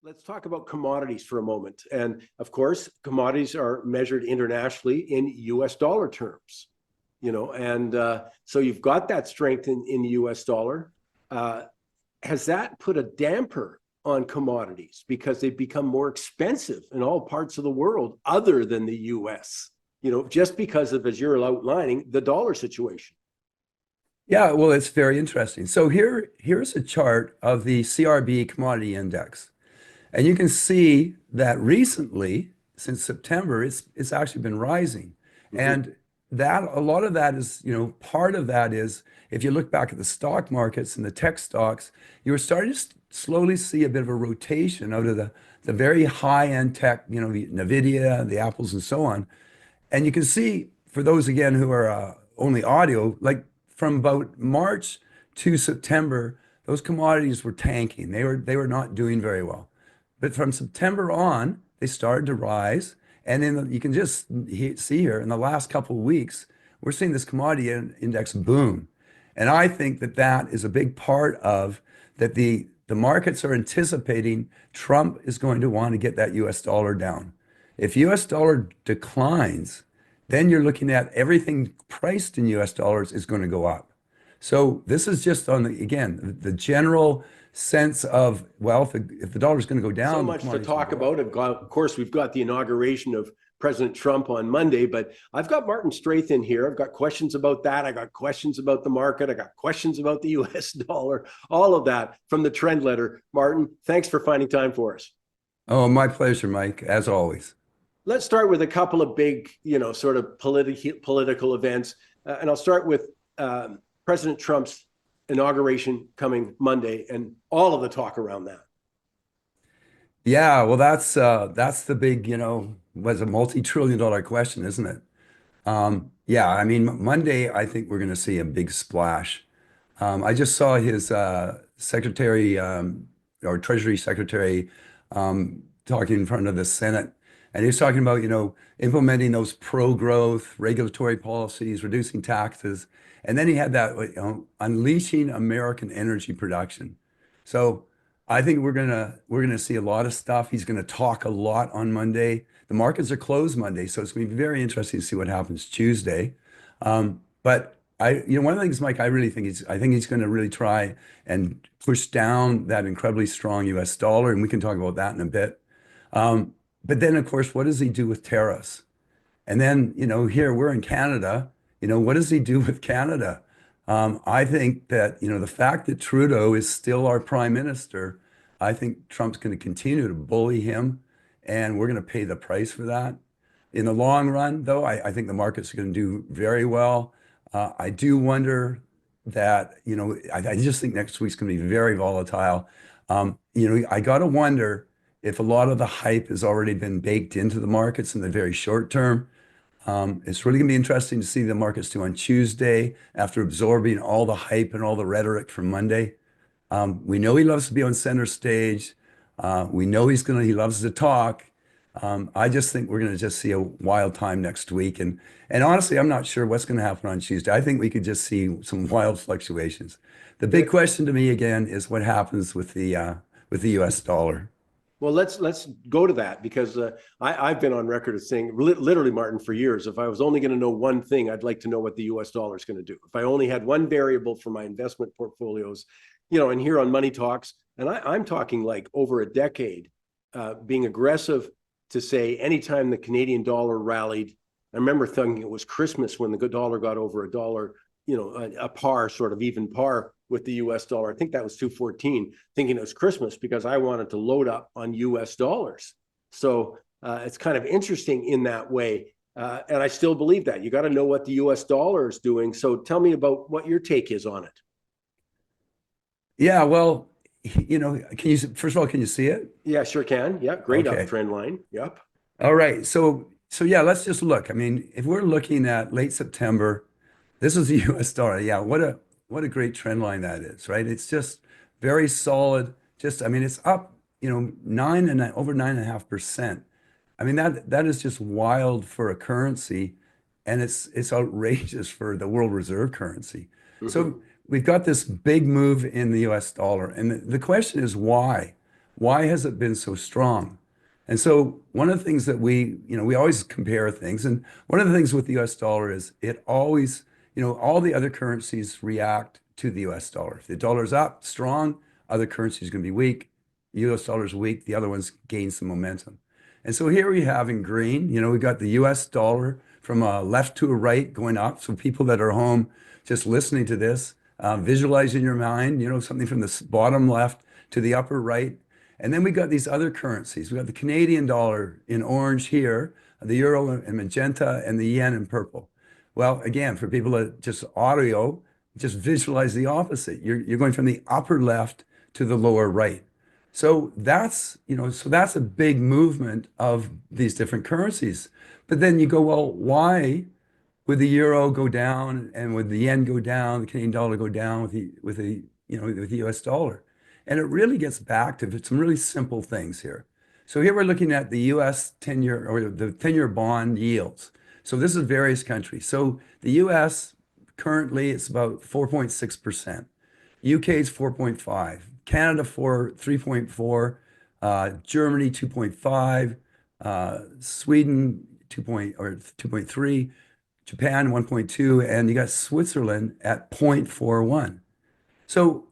Let's talk about commodities for a moment. And of course, commodities are measured internationally in US dollar terms, and so you've got that strength in the US dollar. Uh, has that put a damper on commodities because they've become more expensive in all parts of the world other than the US, just because of, as you're outlining, the dollar situation? Yeah, well, it's very interesting. So here's a chart of the CRB commodity index. And you can see that recently, since September, it's actually been rising. Mm-hmm. And that a lot of that is, part of that is if you look back at the stock markets and the tech stocks, you were starting to slowly see a bit of a rotation out of the very high-end tech, the Nvidia, the Apples, and so on. And you can see for those again who are only audio, like from about March to September, those commodities were tanking. They were not doing very well. But from September on, they started to rise. And you can just see here in the last couple of weeks, we're seeing this commodity index boom. And I think that that is a big part of that the markets are anticipating Trump is going to want to get that US dollar down. If US dollar declines, then you're looking at everything priced in US dollars is going to go up. So this is just on again, the general sense of, well, if the dollar is going to go So down, the much to commodities will talk go up. about. Of course, we've got the inauguration of President Trump on Monday, but I've got Martin Straith in here. I've got questions about that. I got questions about the market. I got questions about the US dollar, all of that from the trend letter. Martin, thanks for finding time for us. Oh, my pleasure, Mike, as always. Let's start with a couple of big, sort of political events. And I'll start with President Trump's inauguration coming Monday and all of the talk around that. Yeah, well, that's the big, was a multi-trillion dollar question, isn't it? Yeah, I mean, Monday, I think we're going to see a big splash. I just saw his secretary or Treasury Secretary talking in front of the Senate, and he was talking about, implementing those pro-growth regulatory policies, reducing taxes, and then he had that, unleashing American energy production. So I think we're gonna see a lot of stuff. He's gonna talk a lot on Monday. The markets are closed Monday, so it's gonna be very interesting to see what happens Tuesday. But one of the things, Mike, I think he's going to really try and push down that incredibly strong U.S. dollar, and we can talk about that in a bit. But then, of course, what does he do with tariffs? And then, here we're in Canada. What does he do with Canada? I think that, the fact that Trudeau is still our prime minister, I think Trump's going to continue to bully him, and we're going to pay the price for that. In the long run, though, I think the markets are going to do very well. I do wonder that, I just think next week's going to be very volatile. I got to wonder if a lot of the hype has already been baked into the markets in the very short term. It's really going to be interesting to see the markets do on Tuesday after absorbing all the hype and all the rhetoric from Monday. We know he loves to be on center stage. We know he loves to talk. I just think we're going to just see a wild time next week. And honestly, I'm not sure what's going to happen on Tuesday. I think we could just see some wild fluctuations. The big question to me again is what happens with the US dollar. Well, let's go to that because I've been on record as saying, literally, Martin, for years, if I was only going to know one thing, I'd like to know what the US dollar is going to do. If I only had one variable for my investment portfolios, and here on Money Talks, and I'm talking like over a decade, being aggressive to say anytime the Canadian dollar rallied. I remember thinking it was Christmas when the dollar got over a dollar, a par, sort of even par with the US dollar. I think that was 214, thinking it was Christmas because I wanted to load up on US dollars. So it's kind of interesting in that way. And I still believe that. You got to know what the US dollar is doing. So tell me about what your take is on it. Yeah, well, first of all, can you see it? Yeah, sure can. Yeah, great Okay. uptrend line. Yep. All right. So yeah, let's just look. I mean, if we're looking at late September, this is the US dollar. Yeah, what a great trend line that is, right? It's just very solid. I mean, it's up, over 9.5%. I mean, that is just wild for a currency, and it's outrageous for the world reserve currency. Mm-hmm. So we've got this big move in the US dollar, and the question is why? Why has it been so strong? And so one of the things that we always compare things. And one of the things with the US dollar is it always, all the other currencies react to the US dollar. If the dollar's up strong, other currencies are going to be weak. US dollar's weak, the other ones gain some momentum. And so here we have in green, we got the US dollar from a left to a right going up. So people that are home just listening to this, visualize in your mind, something from the bottom left to the upper right. And then we got these other currencies. We got the Canadian dollar in orange here, the euro in magenta, and the yen in purple. Well, again, for people that just audio, just visualize the opposite. You're going from the upper left to the lower right. So that's a big movement of these different currencies. But then you go, well, why would the euro go down and would the yen go down, the Canadian dollar go down with the US dollar? And it really gets back to some really simple things here. So here we're looking at the US 10-year or the 10-year bond yields. So this is various countries. So the US currently it's about 4.6%. UK is 4.5, Canada 3.4, Germany 2.5, Sweden 2.3, Japan 1.2, and you got Switzerland at 0.41. So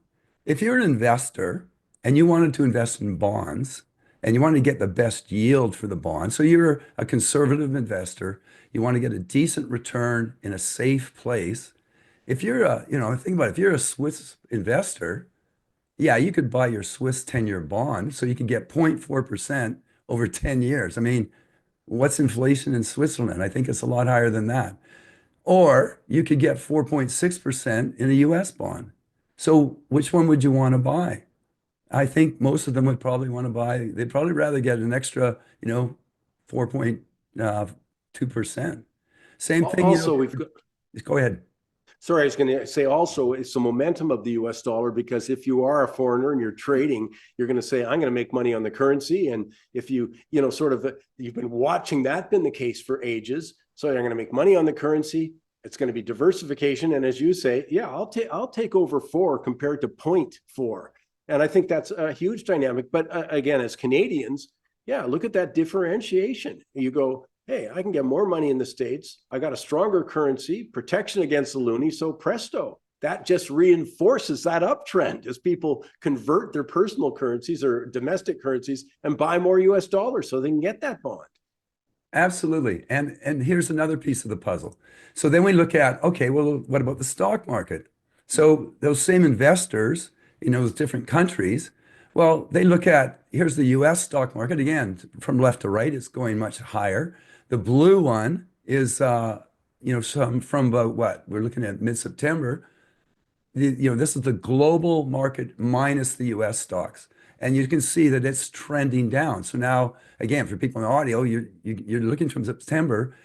if you're an investor and you wanted to invest in bonds and you want to get the best yield for the bond, so you're a conservative investor, you want to get a decent return in a safe place. If you're think about it, if you're a Swiss investor, yeah, you could buy your Swiss 10-year bond so you can get 0.4% over 10 years. I mean, what's inflation in Switzerland? I think it's a lot higher than that. Or you could get 4.6% in a US bond. So which one would you want to buy? I think most of them would probably want to buy, they'd probably rather get an extra, 4.2%. Same thing, Also, we've got, go ahead. sorry, I was going to say also it's the momentum of the US dollar, because if you are a foreigner and you're trading, you're going to say, I'm going to make money on the currency. And if you've been watching that been the case for ages. So you're going to make money on the currency. It's going to be diversification. And as you say, yeah, I'll take over 4 compared to 0.4. And I think that's a huge dynamic. But again, as Canadians, yeah, look at that differentiation. You go, hey, I can get more money in the States. I got a stronger currency, protection against the loonie. So presto, that just reinforces that uptrend as people convert their personal currencies or domestic currencies and buy more US dollars so they can get that bond. Absolutely. And here's another piece of the puzzle. So then we look at, okay, well, what about the stock market? So those same investors in those different countries, well, they look at, here's the US stock market. Again, from left to right, it's going much higher. The blue one is, from about what? We're looking at mid-September. This is the global market minus the US stocks. And you can see that it's trending down. So now, again, for people in the audio, you're looking from September,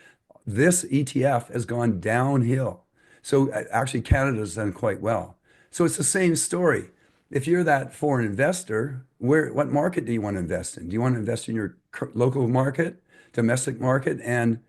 this ETF has gone downhill. So actually, Canada's done quite well. So it's the same story. If you're that foreign investor, what market do you want to invest in? Do you want to invest in your local market, domestic market, and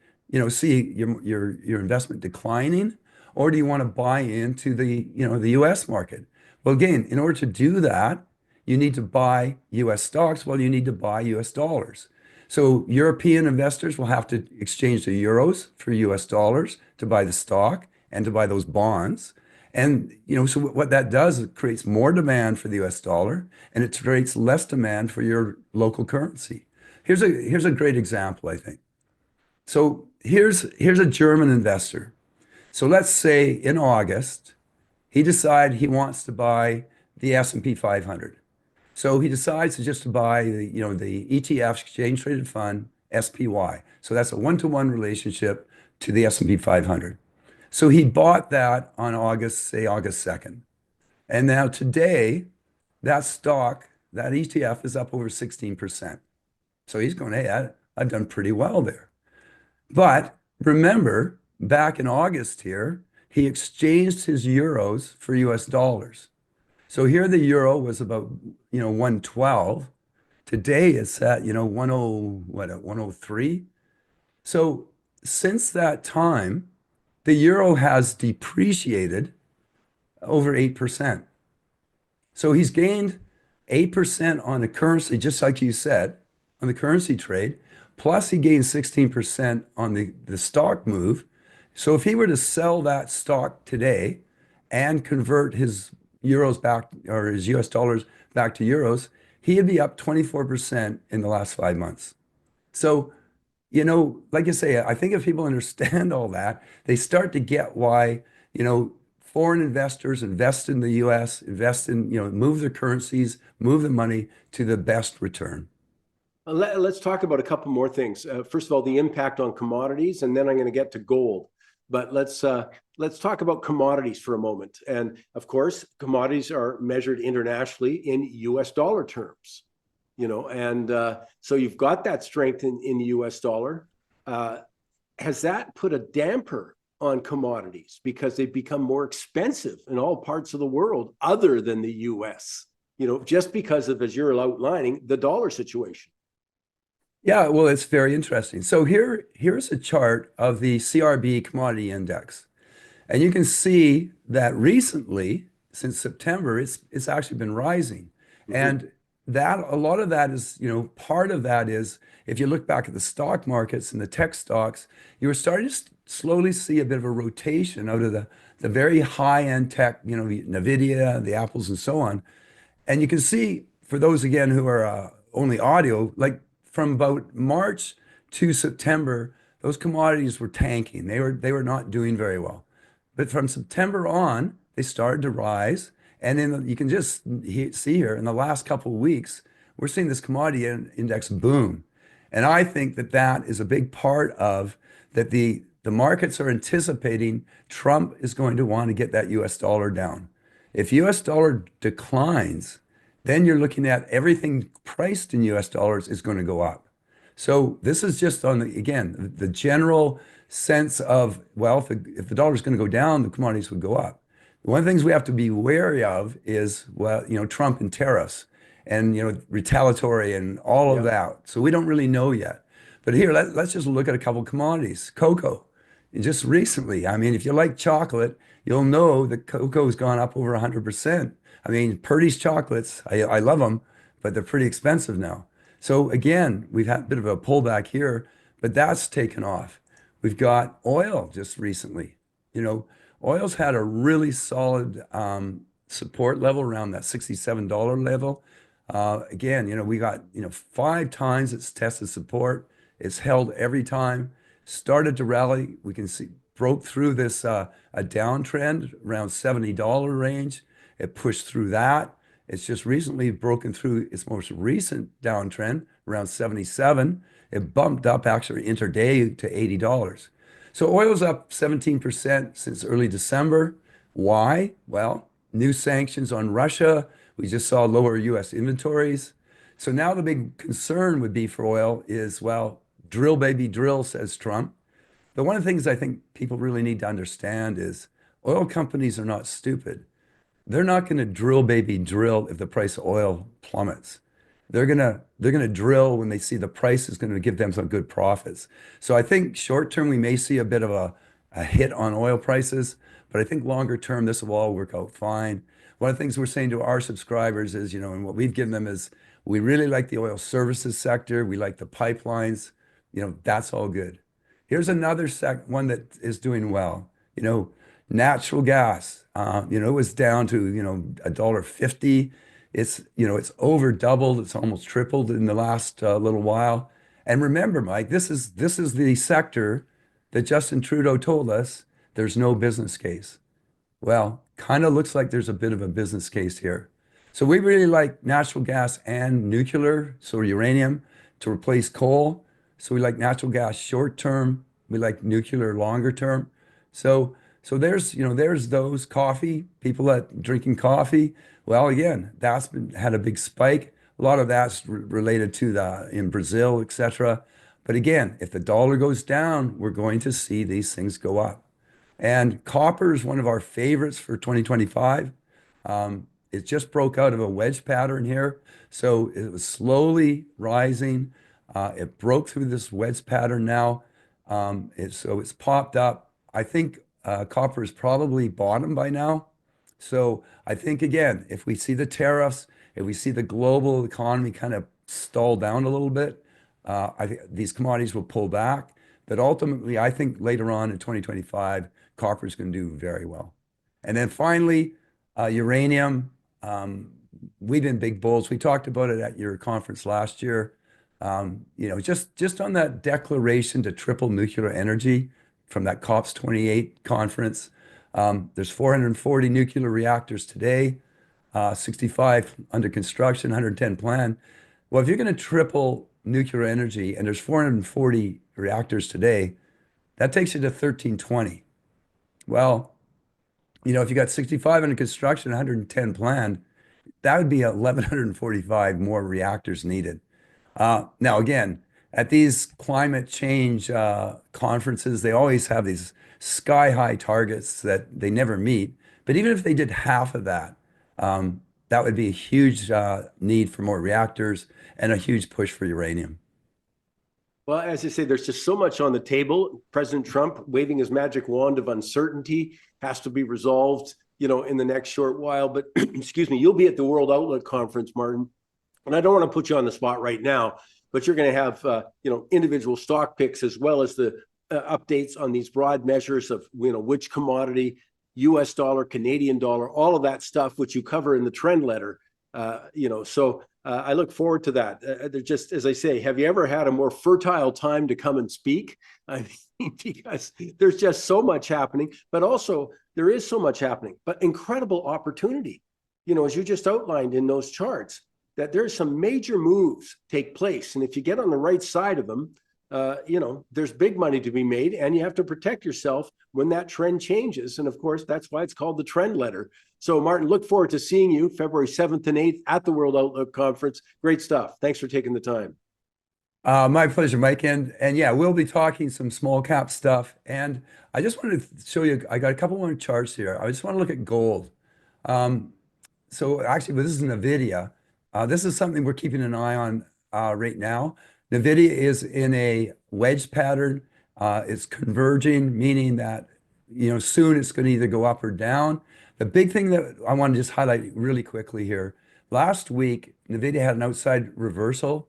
see your investment declining? Or do you want to buy into the US market? Well, again, in order to do that, you need to buy US stocks. Well, you need to buy US dollars. So European investors will have to exchange the euros for US dollars to buy the stock and to buy those bonds. And so what that does, it creates more demand for the US dollar and it creates less demand for your local currency. Here's a great example, I think. So here's a German investor. So let's say in August, he decides he wants to buy the S&P 500. So he decides to buy the ETF exchange traded fund SPY. So that's a one-to-one relationship to the S&P 500. So he bought that on August 2nd. And now today, that stock, that ETF is up over 16%. So he's going, hey, I've done pretty well there. But remember, back in August here, he exchanged his euros for US dollars. So here the euro was about, 112. Today it's at, 103. So since that time, the euro has depreciated over 8%. So he's gained 8% on the currency, just like you said, on the currency trade, plus he gained 16% on the stock move. So if he were to sell that stock today and convert his euros back or his US dollars back to euros, he'd be up 24% in the last 5 months. So, like you say, I think if people understand all that, they start to get why, foreign investors invest in the US, invest in, move their currencies, move the money to the best return. Let's talk about a couple more things. First of all, the impact on commodities, and then I'm going to get to gold. But let's talk about commodities for a moment. And of course, commodities are measured internationally in U.S. dollar terms. And so you've got that strength in the U.S. dollar. Has that put a damper on commodities because they've become more expensive in all parts of the world other than the U.S.? Just because of, as you're outlining, the dollar situation. Yeah, well, it's very interesting. So here's a chart of the CRB commodity index. And you can see that recently, since September, it's actually been rising. Mm-hmm. And that a lot of that is, part of that is if you look back at the stock markets and the tech stocks, you were starting to slowly see a bit of a rotation out of the very high-end tech, the Nvidia, the Apples, and so on. And you can see for those again who are only audio, like from about March to September, those commodities were tanking. They were not doing very well. But from September on, they started to rise. And then you can just see here in the last couple of weeks, we're seeing this commodity index boom. And I think that that is a big part of that the markets are anticipating Trump is going to want to get that US dollar down. If US dollar declines, then you're looking at everything priced in US dollars is going to go up. So this is just on again, the general sense of, well, if the dollar is going to go down, the commodities would go up. One of the things we have to be wary of is, well, Trump and tariffs and, retaliatory and all of Yeah. that. So we don't really know yet. But here, let's just look at a couple of commodities. Cocoa. And just recently, I mean, if you like chocolate, you'll know that cocoa has gone up over 100%. I mean, Purdy's chocolates, I love them, but they're pretty expensive now. So again, we've had a bit of a pullback here, but that's taken off. We've got oil just recently. Oil's had a really solid support level around that $67 level. Again, we got, 5 times it's tested support. It's held every time. Started to rally. We can see broke through this a downtrend around $70 range. It pushed through that. It's just recently broken through its most recent downtrend around 77. It bumped up actually intraday to $80. So oil's up 17% since early December. Why? Well, new sanctions on Russia. We just saw lower US inventories. So now the big concern would be for oil is, well, drill, baby, drill, says Trump. But one of the things I think people really need to understand is oil companies are not stupid. They're not going to drill, baby, drill if the price of oil plummets. They're gonna drill when they see the price is going to give them some good profits. So I think short term we may see a bit of a hit on oil prices, but I think longer term this will all work out fine. One of the things we're saying to our subscribers is, and what we've given them is we really like the oil services sector. We like the pipelines. That's all good. Here's another one that is doing well. Natural gas. It was down to, $1.50. It's over doubled. It's almost tripled in the last little while. And remember, Mike, this is the sector that Justin Trudeau told us there's no business case. Well, kind of looks like there's a bit of a business case here. So we really like natural gas and nuclear, so uranium to replace coal. So we like natural gas short term. We like nuclear longer term. So there's those coffee, people that drinking coffee. Well, again, had a big spike. A lot of that's related to the in Brazil, etc. But again, if the dollar goes down, we're going to see these things go up. And copper is one of our favorites for 2025. It just broke out of a wedge pattern here. So it was slowly rising. It broke through this wedge pattern now. So it's popped up. I think copper is probably bottom by now. So I think, again, if we see the tariffs, if we see the global economy kind of stall down a little bit, I think these commodities will pull back. But ultimately, I think later on in 2025, copper is going to do very well. And then finally, uranium. We've been big bulls. We talked about it at your conference last year. Just on that declaration to triple nuclear energy from that COPs 28 conference. There's 440 nuclear reactors today, 65 under construction, 110 planned. Well, if you're going to triple nuclear energy and there's 440 reactors today, that takes you to 1320. Well, if you got 65 under construction, 110 planned, that would be 1,145 more reactors needed. Now, again, at these climate change conferences, they always have these sky high targets that they never meet. But even if they did half of that, that would be a huge need for more reactors and a huge push for uranium. Well, as I say, there's just so much on the table. President Trump waving his magic wand of uncertainty has to be resolved, in the next short while. But excuse me, you'll be at the World Outlook Conference, Martin. And I don't want to put you on the spot right now, but you're going to have, individual stock picks as well as the updates on these broad measures of, which commodity, US dollar, Canadian dollar, all of that stuff, which you cover in the trend letter. So I look forward to that. Just as I say, have you ever had a more fertile time to come and speak? I mean, because there's just so much happening, but also there is so much happening, but incredible opportunity, as you just outlined in those charts, that there's some major moves take place. And if you get on the right side of them, there's big money to be made, and you have to protect yourself when that trend changes. And of course, that's why it's called the trend letter. So Martin, look forward to seeing you February 7th and 8th at the World Outlook Conference. Great stuff. Thanks for taking the time. My pleasure, Mike. And yeah, we'll be talking some small cap stuff. And I just wanted to show you, I got a couple more charts here. I just want to look at gold. So actually, but this is NVIDIA. This is something we're keeping an eye on right now. NVIDIA is in a wedge pattern. It's converging, meaning that soon it's going to either go up or down. The big thing that I want to just highlight really quickly here. Last week, NVIDIA had an outside reversal.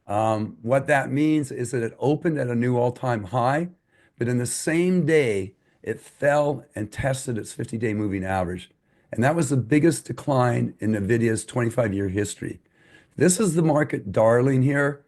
What that means is that it opened at a new all-time high, but in the same day, it fell and tested its 50-day moving average. And that was the biggest decline in NVIDIA's 25-year history. This is the market darling here.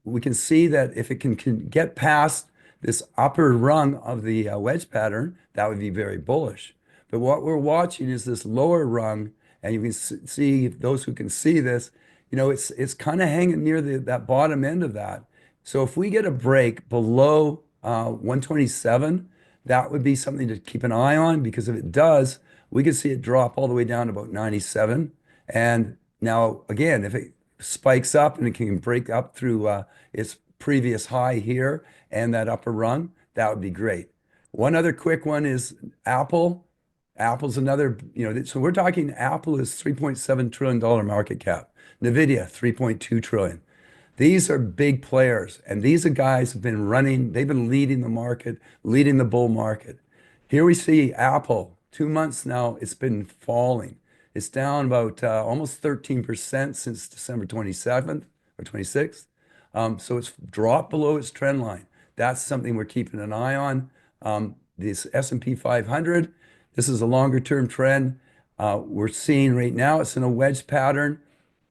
We can see that if it can get past this upper rung of the wedge pattern, that would be very bullish. But what we're watching is this lower rung, and you can see, those who can see this, it's kind of hanging near that bottom end of that. So if we get a break below 127, that would be something to keep an eye on, because if it does, we could see it drop all the way down to about 97. And now, again, if it spikes up and it can break up through its previous high here and that upper rung, that would be great. One other quick one is Apple. Apple's another, so we're talking Apple is $3.7 trillion market cap. NVIDIA, 3.2 trillion. These are big players, and these are guys who've been running, they've been leading the market, leading the bull market. Here we see Apple, 2 months now, it's been falling. It's down about almost 13% since December 27th or 26th. So it's dropped below its trend line. That's something we're keeping an eye on. This S&P 500, this is a longer term trend. We're seeing right now, it's in a wedge pattern.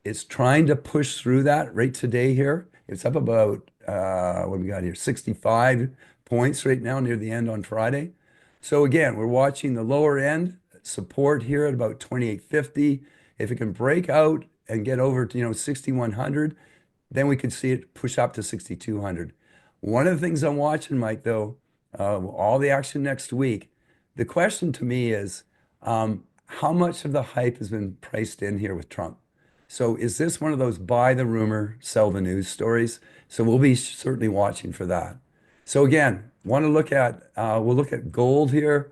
It's trying to push through that right today here. It's up about, what we got here, 65 points right now near the end on Friday. So again, we're watching the lower end support here at about 2850. If it can break out and get over to 6100, then we could see it push up to 6200. One of the things I'm watching, Mike, though, all the action next week, the question to me is how much of the hype has been priced in here with Trump? So is this one of those buy the rumor, sell the news stories? So we'll be certainly watching for that. So again, want to look at, we'll look at gold here.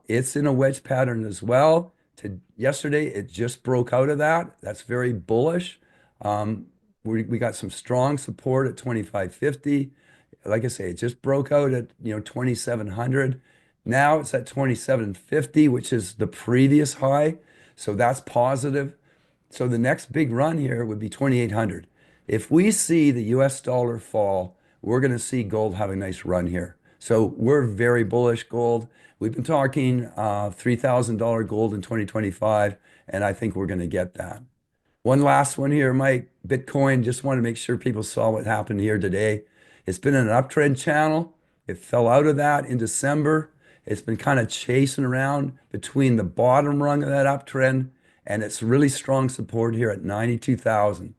It's in a wedge pattern as well. Yesterday, it just broke out of that. That's very bullish. We got some strong support at 2550. Like I say, it just broke out at 2700. Now it's at 2750, which is the previous high. So that's positive. So the next big run here would be 2,800. If we see the US dollar fall, we're going to see gold have a nice run here. So we're very bullish gold. We've been talking $3,000 gold in 2025, and I think we're going to get that. One last one here, Mike. Bitcoin, just want to make sure people saw what happened here today. It's been an uptrend channel. It fell out of that in December. It's been kind of chasing around between the bottom rung of that uptrend, and it's really strong support here at 92,000.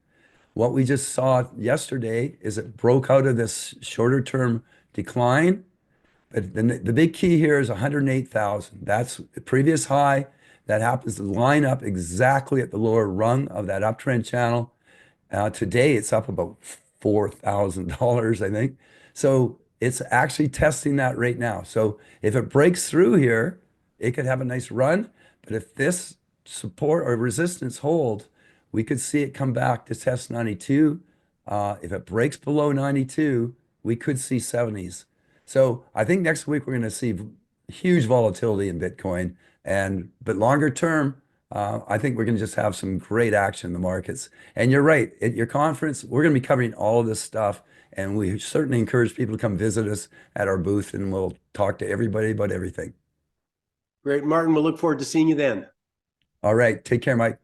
What we just saw yesterday is it broke out of this shorter term decline. But the big key here is 108,000. That's the previous high. That happens to line up exactly at the lower rung of that uptrend channel. Today, it's up about $4,000, I think. So it's actually testing that right now. So if it breaks through here, it could have a nice run. But if this support or resistance hold, we could see it come back to test 92. If it breaks below 92, we could see 70s. So I think next week we're going to see huge volatility in Bitcoin. But longer term, I think we're going to just have some great action in the markets. And you're right, at your conference, we're going to be covering all of this stuff. And we certainly encourage people to come visit us at our booth, and we'll talk to everybody about everything. Great, Martin. We'll look forward to seeing you then. All right. Take care, Mike.